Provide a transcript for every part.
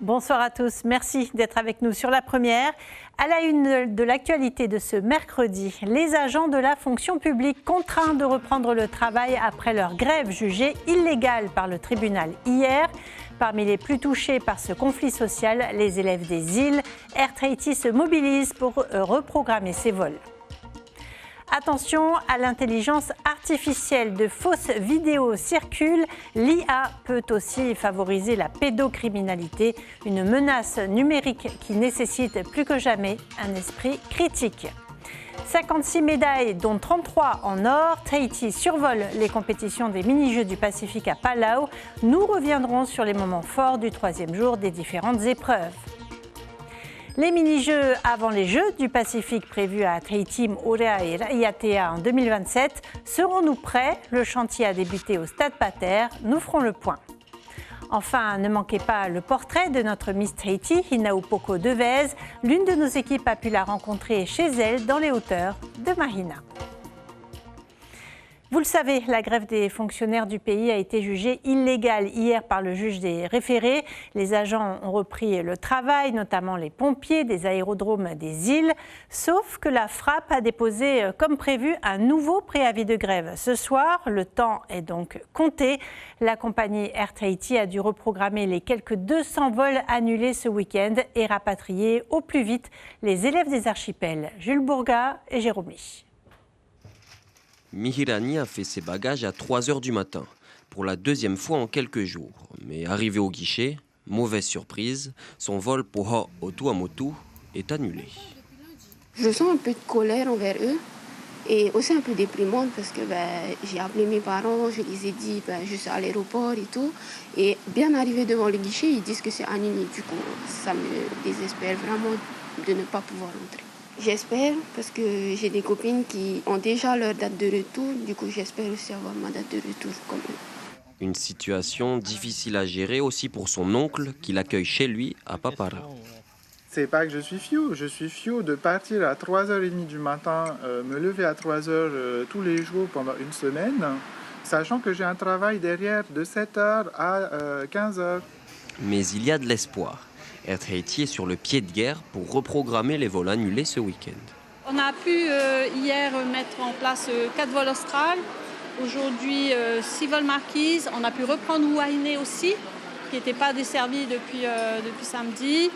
Bonsoir à tous, merci d'être avec nous sur La Première. À la une de l'actualité de ce mercredi, les agents de la fonction publique contraints de reprendre le travail après leur grève jugée illégale par le tribunal hier. Parmi les plus touchés par ce conflit social, les élèves des îles, Air Tahiti se mobilise pour reprogrammer ses vols. Attention à l'intelligence artificielle, de fausses vidéos circulent. L'IA peut aussi favoriser la pédocriminalité, une menace numérique qui nécessite plus que jamais un esprit critique. 56 médailles, dont 33 en or. Tahiti survole les compétitions des mini-jeux du Pacifique à Palau. Nous reviendrons sur les moments forts du troisième jour des différentes épreuves. Les mini-jeux avant les Jeux du Pacifique prévus à Tahiti, Moorea et Raiatea en 2027. Serons-nous prêts? Le chantier a débuté au Stade Pater. Nous ferons le point. Enfin, ne manquez pas le portrait de notre Miss Tahiti, Hinaupoko Devez. L'une de nos équipes a pu la rencontrer chez elle dans les hauteurs de Mahina. Vous le savez, la grève des fonctionnaires du pays a été jugée illégale hier par le juge des référés. Les agents ont repris le travail, notamment les pompiers des aérodromes des îles. Sauf que la frappe a déposé, comme prévu, un nouveau préavis de grève. Ce soir, le temps est donc compté. La compagnie Air Tahiti a dû reprogrammer les quelques 200 vols annulés ce week-end et rapatrier au plus vite les élèves des archipels. Jules Bourga et Jérôme Lee. Mihirani a fait ses bagages à 3 h du matin, pour la deuxième fois en quelques jours. Mais arrivé au guichet, mauvaise surprise, son vol pour Tuamotu est annulé. Je sens un peu de colère envers eux et aussi un peu déprimante parce que j'ai appelé mes parents, je les ai dit je suis à l'aéroport et tout. Et bien arrivé devant le guichet, ils disent que c'est annulé. Du coup, ça me désespère vraiment de ne pas pouvoir rentrer. J'espère parce que j'ai des copines qui ont déjà leur date de retour. Du coup, j'espère aussi avoir ma date de retour comme eux. Une situation difficile à gérer aussi pour son oncle qui l'accueille chez lui à Papara. C'est pas que je suis fiou de partir à 3h30 du matin, me lever à 3h tous les jours pendant une semaine, sachant que j'ai un travail derrière de 7h à 15h. Mais il y a de l'espoir. Air Tahiti est sur le pied de guerre pour reprogrammer les vols annulés ce week-end. On a pu hier mettre en place 4 vols australes, aujourd'hui 6 vols marquises. On a pu reprendre Huahine aussi, qui n'était pas desservi depuis samedi.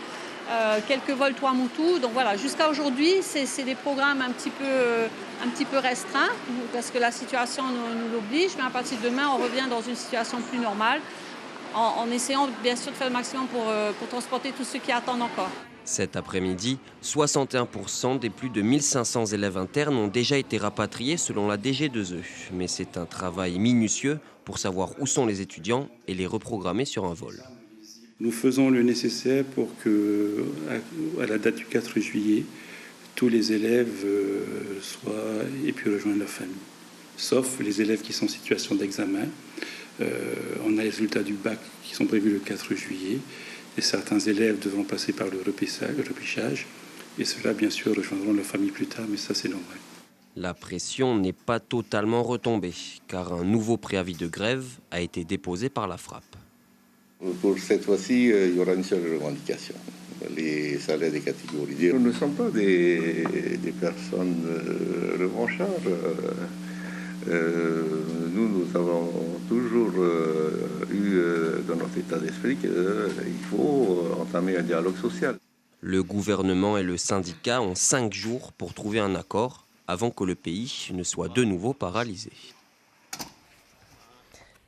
Quelques vols Tuamotu. Donc voilà, jusqu'à aujourd'hui, c'est des programmes un petit peu restreints, parce que la situation nous l'oblige. Mais à partir de demain, on revient dans une situation plus normale, en essayant bien sûr de faire le maximum pour transporter tous ceux qui attendent encore. Cet après-midi, 61% des plus de 1500 élèves internes ont déjà été rapatriés selon la DG2E. Mais c'est un travail minutieux pour savoir où sont les étudiants et les reprogrammer sur un vol. Nous faisons le nécessaire pour que, à la date du 4 juillet, tous les élèves aient pu rejoindre leur famille. Sauf les élèves qui sont en situation d'examen. On a les résultats du bac qui sont prévus le 4 juillet et certains élèves devront passer par le repêchage et ceux-là, bien sûr, rejoindront leur famille plus tard, mais ça, c'est normal. La pression n'est pas totalement retombée, car un nouveau préavis de grève a été déposé par la frappe. Pour cette fois-ci, il y aura une seule revendication, les salaires des catégories. Nous ne sommes pas des personnes revanchardes. Nous avons toujours eu dans notre état d'esprit qu'il faut entamer un dialogue social. Le gouvernement et le syndicat ont 5 jours pour trouver un accord avant que le pays ne soit de nouveau paralysé.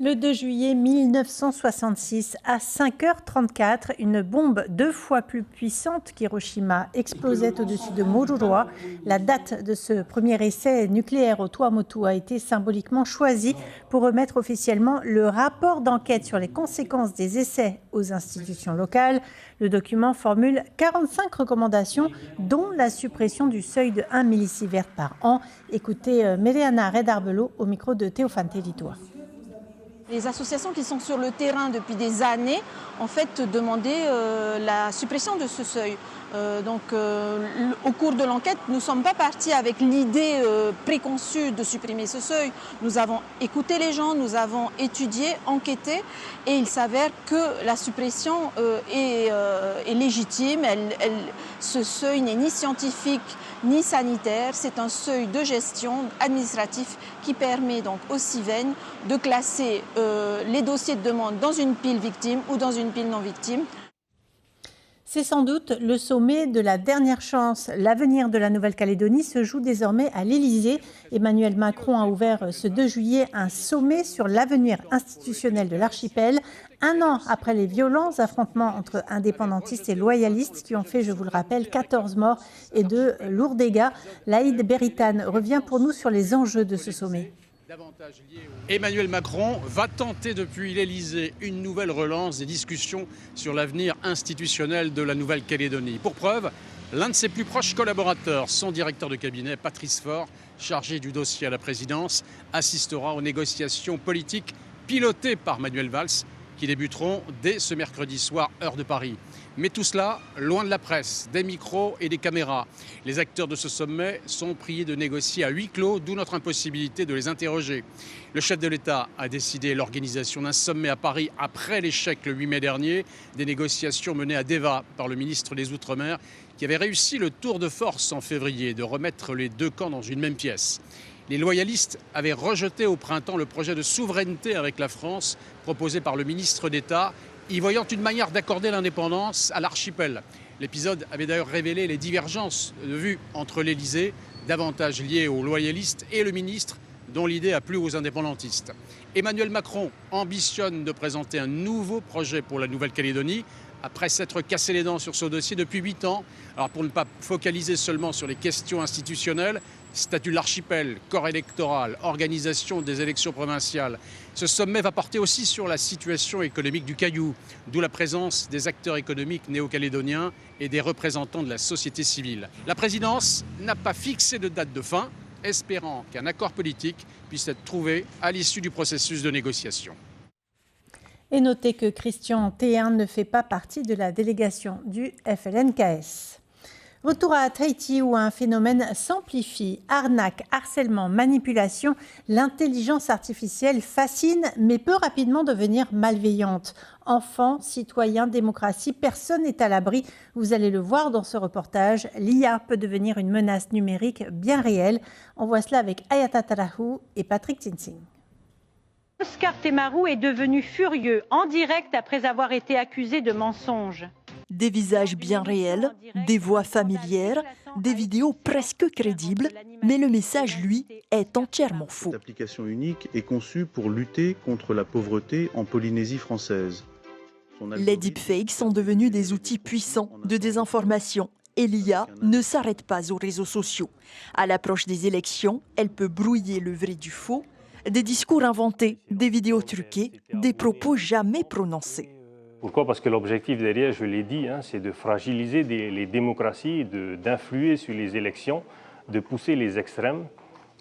Le 2 juillet 1966, à 5h34, une bombe 2 fois plus puissante qu'Hiroshima explosait au-dessus de Moruroa. La date de ce premier essai nucléaire au Tuamotu a été symboliquement choisie pour remettre officiellement le rapport d'enquête sur les conséquences des essais aux institutions locales. Le document formule 45 recommandations, dont la suppression du seuil de 1 millisievert par an. Écoutez Meleana Redarbelo au micro de Théophane Télitoa. Les associations qui sont sur le terrain depuis des années, en fait, demandaient la suppression de ce seuil. Au cours de l'enquête, nous ne sommes pas partis avec l'idée préconçue de supprimer ce seuil. Nous avons écouté les gens, nous avons étudié, enquêté, et il s'avère que la suppression est légitime. Ce seuil n'est ni scientifique ni sanitaire, c'est un seuil de gestion administratif qui permet donc au CIVEN de classer les dossiers de demande dans une pile victime ou dans une pile non victime. C'est sans doute le sommet de la dernière chance. L'avenir de la Nouvelle-Calédonie se joue désormais à l'Élysée. Emmanuel Macron a ouvert ce 2 juillet un sommet sur l'avenir institutionnel de l'archipel, un an après les violents affrontements entre indépendantistes et loyalistes qui ont fait, je vous le rappelle, 14 morts et de lourds dégâts. Laïd Beritane revient pour nous sur les enjeux de ce sommet. Emmanuel Macron va tenter depuis l'Élysée une nouvelle relance des discussions sur l'avenir institutionnel de la Nouvelle-Calédonie. Pour preuve, l'un de ses plus proches collaborateurs, son directeur de cabinet, Patrice Faure, chargé du dossier à la présidence, assistera aux négociations politiques pilotées par Manuel Valls qui débuteront dès ce mercredi soir, heure de Paris. Mais tout cela, loin de la presse, des micros et des caméras. Les acteurs de ce sommet sont priés de négocier à huis clos, d'où notre impossibilité de les interroger. Le chef de l'État a décidé l'organisation d'un sommet à Paris après l'échec le 8 mai dernier, des négociations menées à Deva par le ministre des Outre-mer, qui avait réussi le tour de force en février de remettre les deux camps dans une même pièce. Les loyalistes avaient rejeté au printemps le projet de souveraineté avec la France proposé par le ministre d'État, y voyant une manière d'accorder l'indépendance à l'archipel. L'épisode avait d'ailleurs révélé les divergences de vues entre l'Élysée, davantage liées aux loyalistes, et le ministre, dont l'idée a plu aux indépendantistes. Emmanuel Macron ambitionne de présenter un nouveau projet pour la Nouvelle-Calédonie, après s'être cassé les dents sur ce dossier depuis 8 ans. Alors pour ne pas focaliser seulement sur les questions institutionnelles, statut de l'archipel, corps électoral, organisation des élections provinciales, ce sommet va porter aussi sur la situation économique du Caillou, d'où la présence des acteurs économiques néo-calédoniens et des représentants de la société civile. La présidence n'a pas fixé de date de fin, espérant qu'un accord politique puisse être trouvé à l'issue du processus de négociation. Et notez que Christian Théin ne fait pas partie de la délégation du FLNKS. Retour à Tahiti où un phénomène s'amplifie. Arnaque, harcèlement, manipulation, l'intelligence artificielle fascine mais peut rapidement devenir malveillante. Enfants, citoyens, démocratie, personne n'est à l'abri. Vous allez le voir dans ce reportage. L'IA peut devenir une menace numérique bien réelle. On voit cela avec Ayata Tarahu et Patrick Tinsing. Oscar Temaru est devenu furieux en direct après avoir été accusé de mensonge. Des visages bien réels, des voix familières, des vidéos presque crédibles, mais le message, lui, est entièrement faux. Cette application unique est conçue pour lutter contre la pauvreté en Polynésie française. Les deepfakes sont devenus des outils puissants de désinformation. Et l'IA ne s'arrête pas aux réseaux sociaux. À l'approche des élections, elle peut brouiller le vrai du faux, des discours inventés, des vidéos truquées, des propos jamais prononcés. Pourquoi ? Parce que l'objectif derrière, je l'ai dit, c'est de fragiliser les démocraties, d'influer sur les élections, de pousser les extrêmes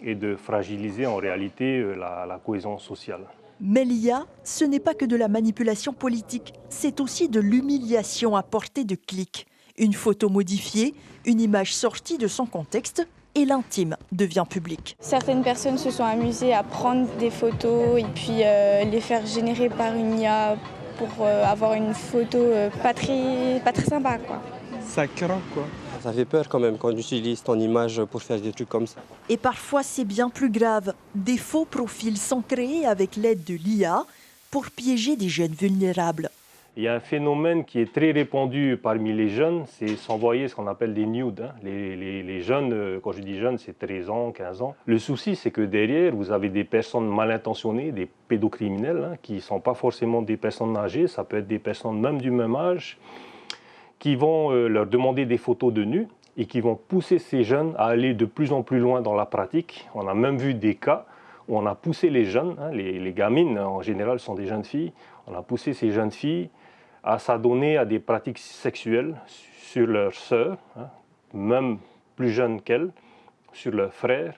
et de fragiliser en réalité la cohésion sociale. Mais l'IA, ce n'est pas que de la manipulation politique, c'est aussi de l'humiliation à portée de clic. Une photo modifiée, une image sortie de son contexte, et l'intime devient public. Certaines personnes se sont amusées à prendre des photos et puis les faire générer par une IA pour avoir une photo pas très sympa, quoi. Ça craint, quoi. Ça fait peur quand même quand on utilise ton image pour faire des trucs comme ça. Et parfois c'est bien plus grave. Des faux profils sont créés avec l'aide de l'IA pour piéger des jeunes vulnérables. Il y a un phénomène qui est très répandu parmi les jeunes, c'est s'envoyer ce qu'on appelle des nudes. Les jeunes, quand je dis jeunes, c'est 13 ans, 15 ans. Le souci, c'est que derrière, vous avez des personnes mal intentionnées, des pédocriminels, qui ne sont pas forcément des personnes âgées, ça peut être des personnes même du même âge, qui vont leur demander des photos de nus et qui vont pousser ces jeunes à aller de plus en plus loin dans la pratique. On a même vu des cas où on a poussé les jeunes, les gamines en général sont des jeunes filles, on a poussé ces jeunes filles à s'adonner à des pratiques sexuelles sur leurs sœurs, même plus jeunes qu'elles, sur leurs frères.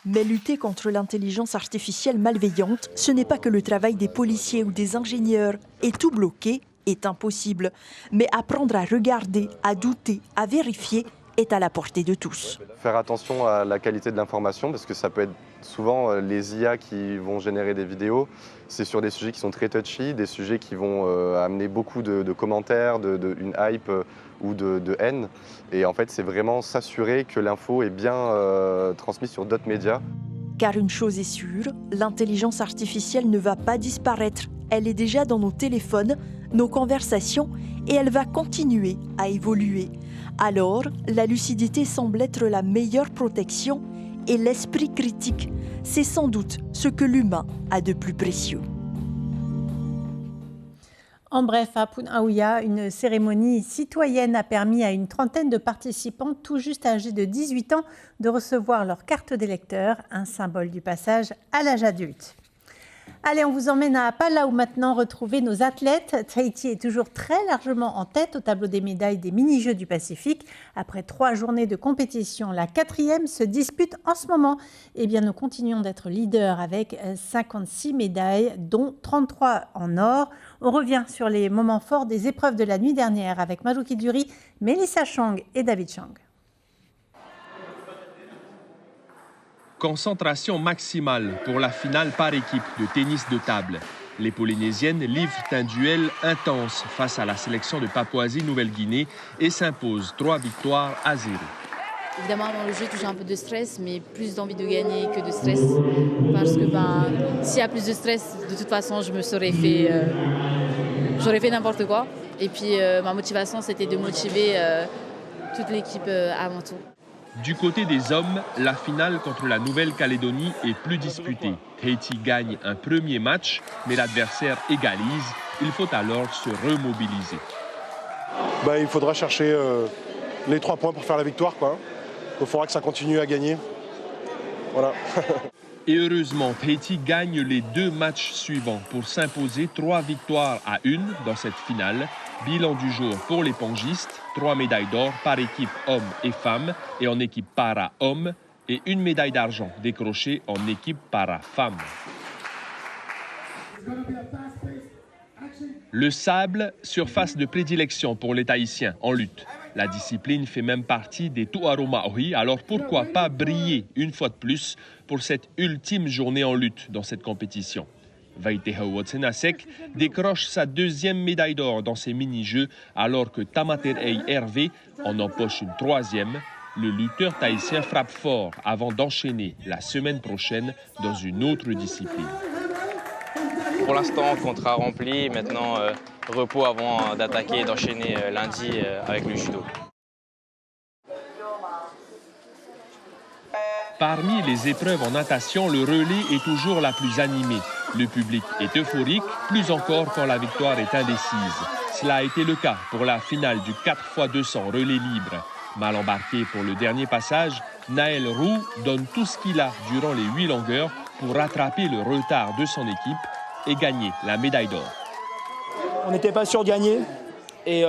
Mais lutter contre l'intelligence artificielle malveillante, ce n'est pas que le travail des policiers ou des ingénieurs. Et tout bloquer, est impossible. Mais apprendre à regarder, à douter, à vérifier est à la portée de tous. Faire attention à la qualité de l'information parce que ça peut être souvent les IA qui vont générer des vidéos. C'est sur des sujets qui sont très touchy, des sujets qui vont amener beaucoup de commentaires, une hype ou de haine. Et en fait, c'est vraiment s'assurer que l'info est bien transmise sur d'autres médias. Car une chose est sûre, l'intelligence artificielle ne va pas disparaître. Elle est déjà dans nos téléphones, nos conversations, et elle va continuer à évoluer. Alors, la lucidité semble être la meilleure protection et l'esprit critique, c'est sans doute ce que l'humain a de plus précieux. En bref, à Punaouia, une cérémonie citoyenne a permis à une trentaine de participants tout juste âgés de 18 ans de recevoir leur carte d'électeur, un symbole du passage à l'âge adulte. Allez, on vous emmène à Palau maintenant retrouver nos athlètes. Tahiti est toujours très largement en tête au tableau des médailles des mini-jeux du Pacifique. Après 3 journées de compétition, la 4e se dispute en ce moment. Eh bien, nous continuons d'être leaders avec 56 médailles, dont 33 en or. On revient sur les moments forts des épreuves de la nuit dernière avec Majuki Duri, Melissa Chang et David Chang. Concentration maximale pour la finale par équipe de tennis de table. Les Polynésiennes livrent un duel intense face à la sélection de Papouasie-Nouvelle-Guinée et s'imposent 3 victoires à 0. Évidemment, avant le jeu, toujours un peu de stress, mais plus d'envie de gagner que de stress. Parce que s'il y a plus de stress, de toute façon, j'aurais fait n'importe quoi. Et puis, ma motivation, c'était de motiver toute l'équipe avant tout. Du côté des hommes, la finale contre la Nouvelle-Calédonie est plus disputée. Tahiti gagne un premier match, mais l'adversaire égalise. Il faut alors se remobiliser. Il faudra chercher les 3 points pour faire la victoire, quoi. Il faudra que ça continue à gagner. Voilà. Et heureusement, Tahiti gagne les 2 matchs suivants pour s'imposer 3 victoires à 1 dans cette finale. Bilan du jour pour les pongistes, 3 médailles d'or par équipe hommes et femmes et en équipe para-hommes et 1 médaille d'argent décrochée en équipe para-femmes. Le sable, surface de prédilection pour les Tahitiens en lutte. La discipline fait même partie des Tuaru Maori, alors pourquoi pas briller une fois de plus pour cette ultime journée en lutte dans cette compétition. Vaiteha Wotsenasek décroche sa 2e médaille d'or dans ces mini-jeux alors que Tamaterei Hervé en empoche une 3e. Le lutteur tahitien frappe fort avant d'enchaîner la semaine prochaine dans une autre discipline. Pour l'instant, contrat rempli. Maintenant, repos avant d'attaquer et d'enchaîner lundi avec le judo. Parmi les épreuves en natation, le relais est toujours la plus animée. Le public est euphorique, plus encore quand la victoire est indécise. Cela a été le cas pour la finale du 4x200 relais libre. Mal embarqué pour le dernier passage, Naël Roux donne tout ce qu'il a durant les 8 longueurs pour rattraper le retard de son équipe et gagner la médaille d'or. On n'était pas sûr de gagner et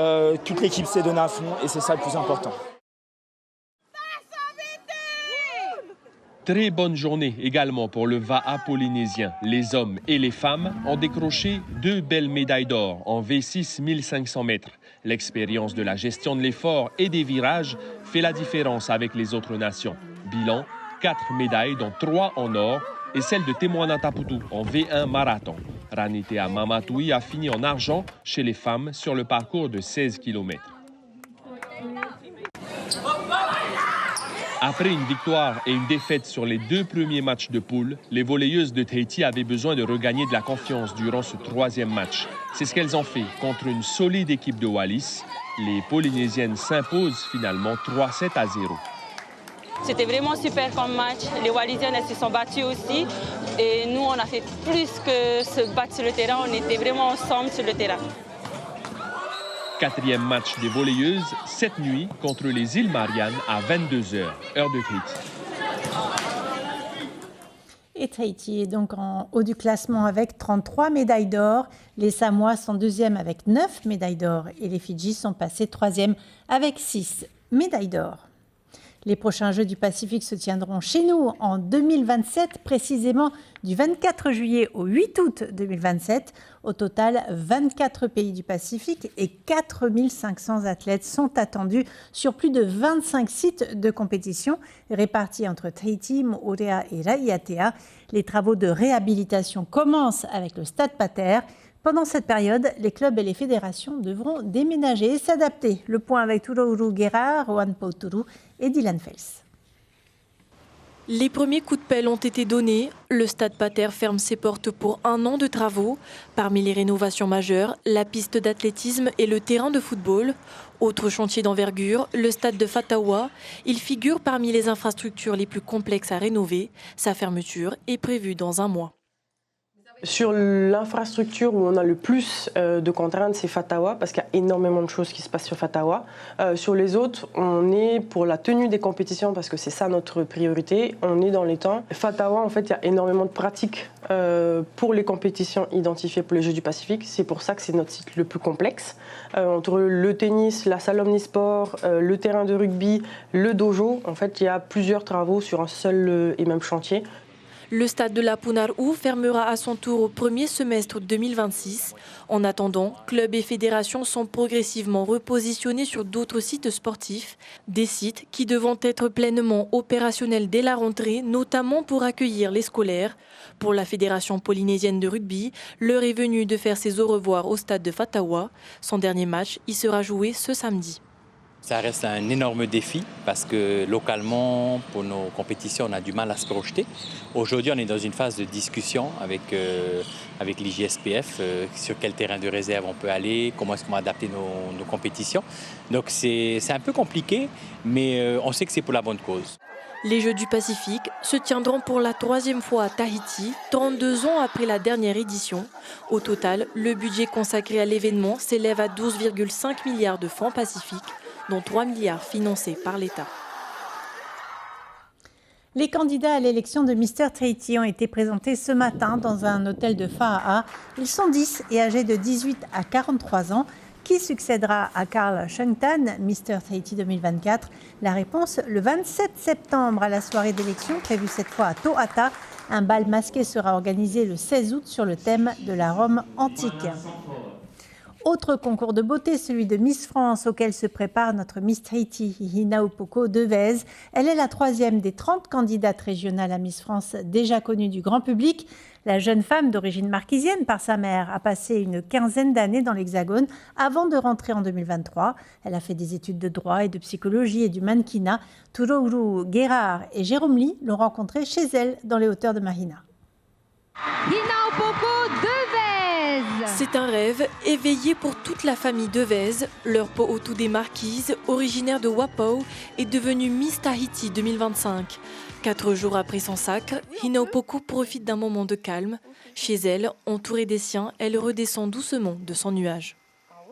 toute l'équipe s'est donnée à fond et c'est ça le plus important. Très bonne journée également pour le Va'a polynésien. Les hommes et les femmes ont décroché 2 belles médailles d'or en V6 1500 mètres. L'expérience de la gestion de l'effort et des virages fait la différence avec les autres nations. Bilan, 4 médailles dont 3 en or et celle de Temoana Taputu en V1 marathon. Ranitea Mamatui a fini en argent chez les femmes sur le parcours de 16 km. Après une victoire et une défaite sur les 2 premiers matchs de poule, les volleyeuses de Tahiti avaient besoin de regagner de la confiance durant ce 3e match. C'est ce qu'elles ont fait contre une solide équipe de Wallis. Les Polynésiennes s'imposent finalement 3-7 à 0. C'était vraiment super comme match. Les Wallisiennes, elles se sont battues aussi. Et nous, on a fait plus que se battre sur le terrain. On était vraiment ensemble sur le terrain. 4e match des volleyeuses, cette nuit contre les îles Mariannes à 22h, heure de Tahiti. Et Tahiti est donc en haut du classement avec 33 médailles d'or. Les Samoa sont 2e avec 9 médailles d'or et les Fidji sont passés 3e avec 6 médailles d'or. Les prochains Jeux du Pacifique se tiendront chez nous en 2027, précisément du 24 juillet au 8 août 2027. Au total, 24 pays du Pacifique et 4500 athlètes sont attendus sur plus de 25 sites de compétition répartis entre Tahiti, Moorea et Raiatea. Les travaux de réhabilitation commencent avec le Stade Pater. Pendant cette période, les clubs et les fédérations devront déménager et s'adapter. Le point avec Turouru Guerra, Rohan Pauturu et Dylan Fels. Les premiers coups de pelle ont été donnés. Le Stade Pater ferme ses portes pour 1 an de travaux. Parmi les rénovations majeures, la piste d'athlétisme et le terrain de football. Autre chantier d'envergure, le stade de Fatawa. Il figure parmi les infrastructures les plus complexes à rénover. Sa fermeture est prévue dans 1 mois. Sur l'infrastructure où on a le plus de contraintes, c'est Fatawa, parce qu'il y a énormément de choses qui se passent sur Fatawa. Sur les autres, on est pour la tenue des compétitions, parce que c'est ça notre priorité. On est dans les temps. Fatawa, en fait, il y a énormément de pratiques pour les compétitions identifiées pour les Jeux du Pacifique. C'est pour ça que c'est notre site le plus complexe. Entre le tennis, la salle omnisport, le terrain de rugby, le dojo, en fait, il y a plusieurs travaux sur un seul et même chantier. Le stade de la Punar'u fermera à son tour au premier semestre 2026. En attendant, clubs et fédérations sont progressivement repositionnés sur d'autres sites sportifs. Des sites qui devront être pleinement opérationnels dès la rentrée, notamment pour accueillir les scolaires. Pour la Fédération polynésienne de rugby, l'heure est venue de faire ses au revoir au stade de Fatawa. Son dernier match y sera joué ce samedi. Ça reste un énorme défi parce que localement, pour nos compétitions, on a du mal à se projeter. Aujourd'hui, on est dans une phase de discussion avec l'IJSPF sur quel terrain de réserve on peut aller, comment est-ce qu'on va adapter nos compétitions. Donc c'est un peu compliqué, mais on sait que c'est pour la bonne cause. Les Jeux du Pacifique se tiendront pour la 3e fois à Tahiti, 32 ans après la dernière édition. Au total, le budget consacré à l'événement s'élève à 12,5 milliards de francs pacifiques, dont 3 milliards financés par l'État. Les candidats à l'élection de Mister Tahiti ont été présentés ce matin dans un hôtel de Fa'a'a. Ils sont 10 et âgés de 18 à 43 ans. Qui succédera à Carl Shungtan, Mister Tahiti 2024? La réponse le 27 septembre à la soirée d'élection prévue cette fois à To'ata. Un bal masqué sera organisé le 16 août sur le thème de la Rome antique. Autre concours de beauté, celui de Miss France, auquel se prépare notre Miss Tahiti, Hinaupoko Devez. Elle est la 3e des 30 candidates régionales à Miss France déjà connues du grand public. La jeune femme d'origine marquisienne par sa mère a passé une 15aine d'années dans l'Hexagone avant de rentrer en 2023. Elle a fait des études de droit et de psychologie et du mannequinat. Turouru Guerra et Jérôme Lee l'ont rencontrée chez elle dans les hauteurs de Mahina. Hinaupoko Devez. C'est un rêve éveillé pour toute la famille Devez. Leur Po'otu des Marquises, originaire de Wapau, est devenue Miss Tahiti 2025. 4 jours après son sacre, Hinaupoko profite d'un moment de calme. Chez elle, entourée des siens, elle redescend doucement de son nuage.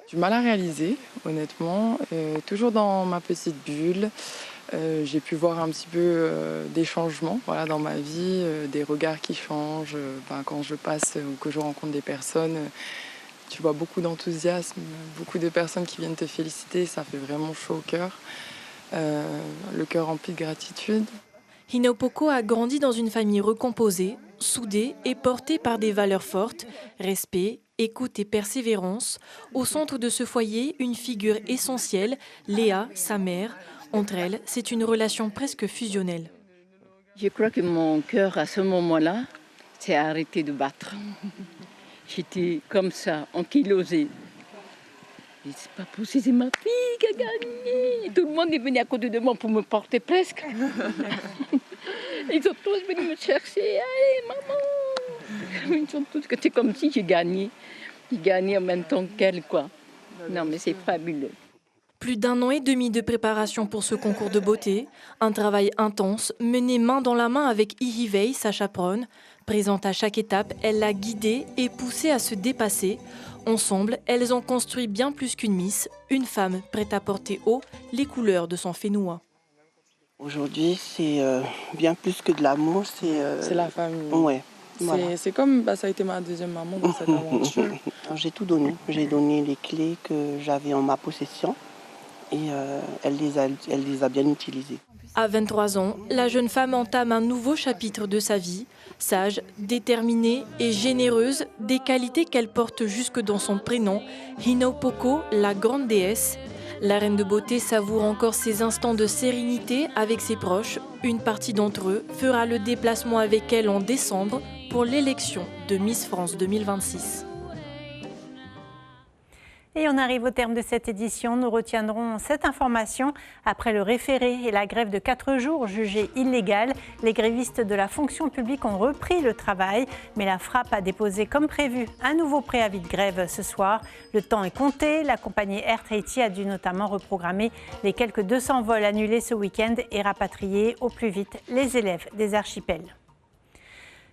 Du mal à réaliser, honnêtement. Toujours dans ma petite bulle. J'ai pu voir un petit peu des changements dans ma vie, des regards qui changent. Quand je passe ou que je rencontre des personnes, tu vois beaucoup d'enthousiasme, beaucoup de personnes qui viennent te féliciter. Ça fait vraiment chaud au cœur, le cœur rempli de gratitude. Hinaupoko a grandi dans une famille recomposée, soudée et portée par des valeurs fortes, respect, écoute et persévérance. Au centre de ce foyer, une figure essentielle, Léa, sa mère. Entre elles, c'est une relation presque fusionnelle. Je crois que mon cœur, à ce moment-là, s'est arrêté de battre. J'étais comme ça, ankylosée. C'est pas possible, c'est ma fille qui a gagné. Tout le monde est venu à côté de moi pour me porter presque. Ils sont tous venus me chercher. Allez, maman. Ils sont tous que comme si j'ai gagné. J'ai gagné en même temps qu'elle, quoi. Non, mais c'est fabuleux. Plus d'1 an et demi de préparation pour ce concours de beauté. Un travail intense, mené main dans la main avec Ihivei, sa chaperonne. Présente à chaque étape, elle l'a guidée et poussée à se dépasser. Ensemble, elles ont construit bien plus qu'une Miss, une femme prête à porter haut les couleurs de son Fénoua. Aujourd'hui, c'est bien plus que de l'amour, c'est la famille. Ouais, voilà. C'est comme ça a été ma 2e maman dans cette aventure. J'ai tout donné. J'ai donné les clés que j'avais en ma possession et elle les a bien utilisées. À 23 ans, la jeune femme entame un nouveau chapitre de sa vie. Sage, déterminée et généreuse, des qualités qu'elle porte jusque dans son prénom, Hinopoko, la grande déesse. La reine de beauté savoure encore ses instants de sérénité avec ses proches. Une partie d'entre eux fera le déplacement avec elle en décembre pour l'élection de Miss France 2026. Et on arrive au terme de cette édition. Nous retiendrons cette information. Après le référé et la grève de 4 jours jugée illégale, les grévistes de la fonction publique ont repris le travail. Mais la frappe a déposé comme prévu un nouveau préavis de grève ce soir. Le temps est compté. La compagnie Air Tahiti a dû notamment reprogrammer les quelques 200 vols annulés ce week-end et rapatrier au plus vite les élèves des archipels.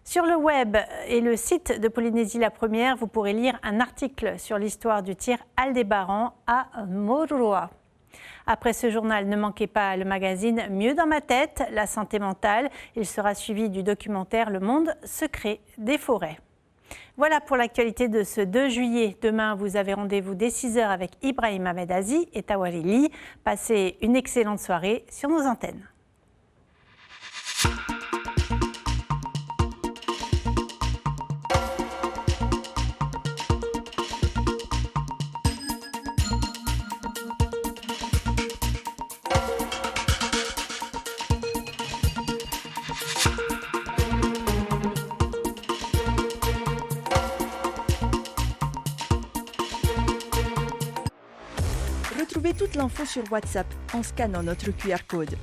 Sur le web et le site de Polynésie la Première, vous pourrez lire un article sur l'histoire du tir Aldébaran à Moruroa. Après ce journal, ne manquez pas le magazine Mieux dans ma tête, la santé mentale. Il sera suivi du documentaire Le monde secret des forêts. Voilà pour l'actualité de ce 2 juillet. Demain, vous avez rendez-vous dès 6h avec Ibrahim Ahmed Aziz et Tawari Li. Passez une excellente soirée sur nos antennes. Retrouvez toute l'info sur WhatsApp en scannant notre QR code.